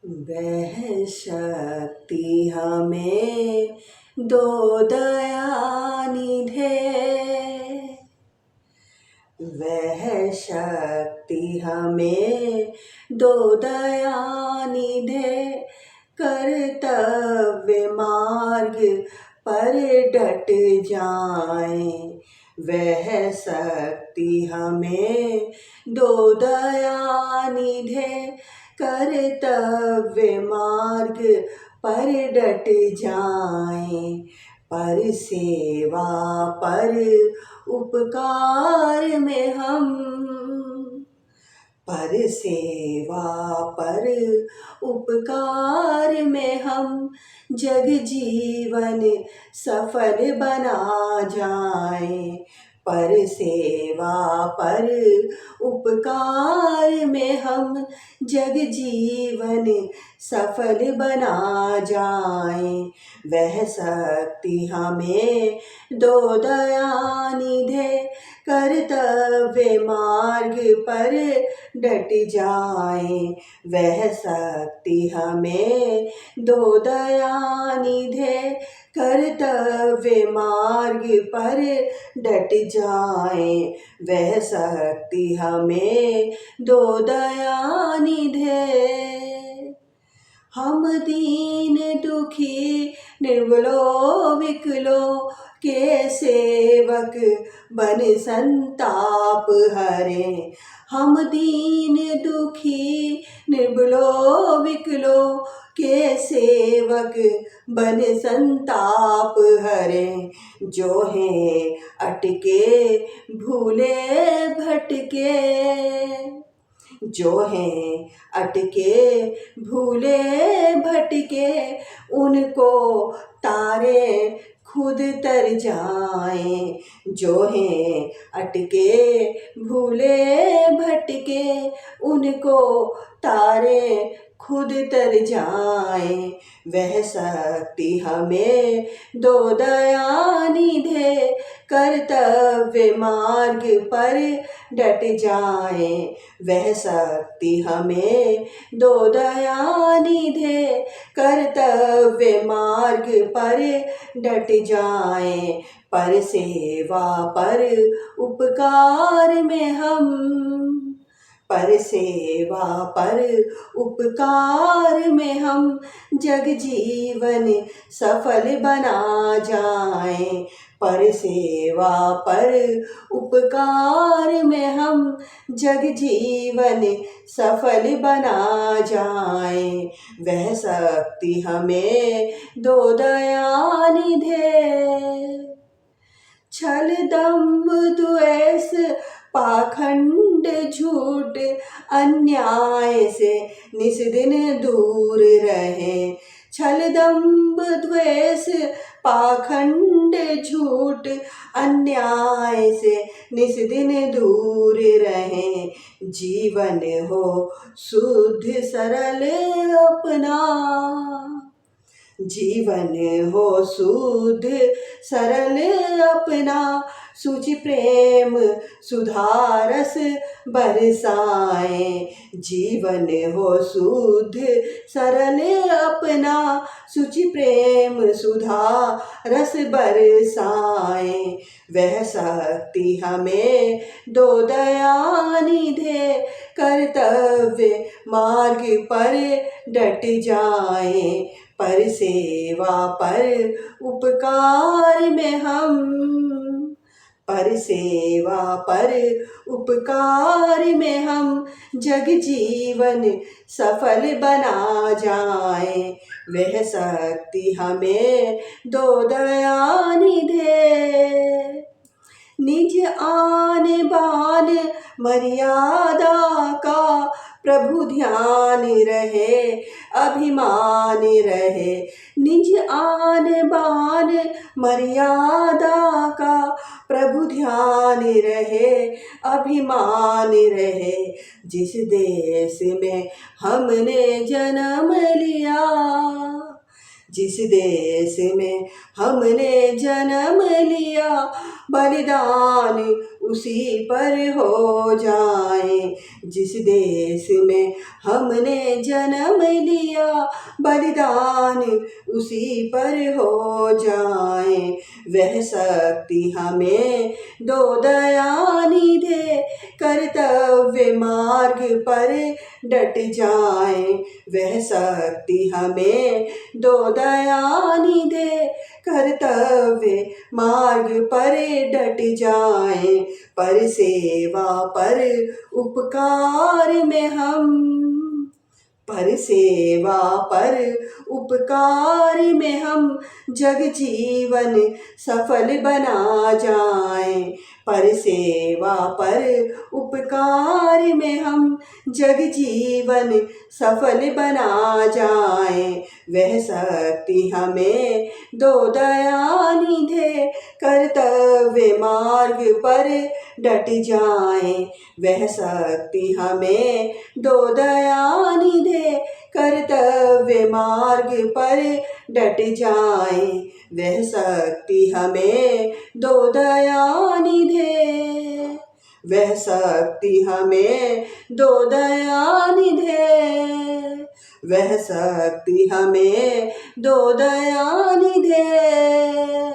वह शक्ति हमें दो दयानिधे, वह शक्ति हमें दो दयानिधे, कर्तव्य मार्ग पर डट जाएं। वह शक्ति हमें दो दयानिधे, कर्तव्य मार्ग पर डट जाएं। पर सेवा पर उपकार में हम, पर सेवा पर उपकार में हम जग जीवन सफल बना जाएं। पर सेवा पर उपकार में हम जग जीवन सफल बना जाएं। वह शक्ति हमें दो दयानिधे, कर्तव्य मार्ग पर डट जाएं। वह शक्ति हमें दो दयानिधे, कर्तव्य मार्ग पर डट जाएं। वह शक्ति हमें दो दयानिधे। हम दीन दुखी निर्बलों विकलों के सेवक बन संताप हरें। हम दीन दुखी निर्बलों विकलों के सेवक बन संताप हरें। जो हैं अटके भूले भटके, जो हैं अटके भूले भटके, उनको तारे खुद तर जाएं। जो हैं अटके भूले भटके, उनको तारे खुद तर जाएं। वह शक्ति हमें दो दयानिधे, कर्तव्य मार्ग पर डट जाएं। वह शक्ति हमें दो दयानिधे, कर्तव्य मार्ग पर डट जाएं। पर सेवा पर उपकार में हम, पर सेवा पर उपकार में हम जग जीवन सफल बना जाएं। पर सेवा पर उपकार में हम जग जीवन सफल बना जाएं। वह शक्ति हमें दो दयानिधे। छल दंभ द्वेष पाखंड झूठ अन्याय से निस दिन दूर रहें। छल दंभ द्वेष पाखंड झूठ अन्याय से निस दिन दूर रहें। जीवन हो शुद्ध सरल अपना, जीवन हो शुद्ध सरल अपना, शुचि प्रेम सुधारस बरसाएं। जीवन हो शुद्ध सरल अपना, शुचि प्रेम सुधा रस बरसाएं। वह शक्ति हमें दो दयानिधे, कर्तव्य मार्ग पर डट जाएं। पर सेवा पर उपकार में हम, पर सेवा पर उपकार में हम जग जीवन सफल बना जाएं। वह शक्ति हमें दो दयानिधे। निज आन बान मर्यादा का प्रभु ध्यान रहे, अभिमान रहे। निज आन बान मर्यादा का प्रभु ध्यान रहे, अभिमान रहे। जिस देश में हमने जन्म लिया, जिस देश में हमने जन्म लिया, बलिदान उसी पर हो जाए। जिस देश में हमने जन्म लिया, बलिदान उसी पर हो जाए। वह शक्ति हमें दो दयानी दे, कर्तव्य मार्ग पर डट जाए। वह शक्ति हमें दो दयानी दे, कर्तव्य मार्ग पर डट जाए। पर सेवा पर उपकार में पर सेवा पर उपकार में हम जग जीवन सफल बना जाएं। पर सेवा पर उपकार में हम जग जीवन सफल बना जाएं। वह शक्ति हमें दो दयानी दे, कर्तव्य मार्ग पर डट जाएं। वह शक्ति हमें दो दयानी दे, कर्तव्य मार्ग पर डट जाएं। वह शक्ति हमें दो दयानी दे, वह शक्ति हमें दो दयानी दे, वह शक्ति हमें दो दयानी दे।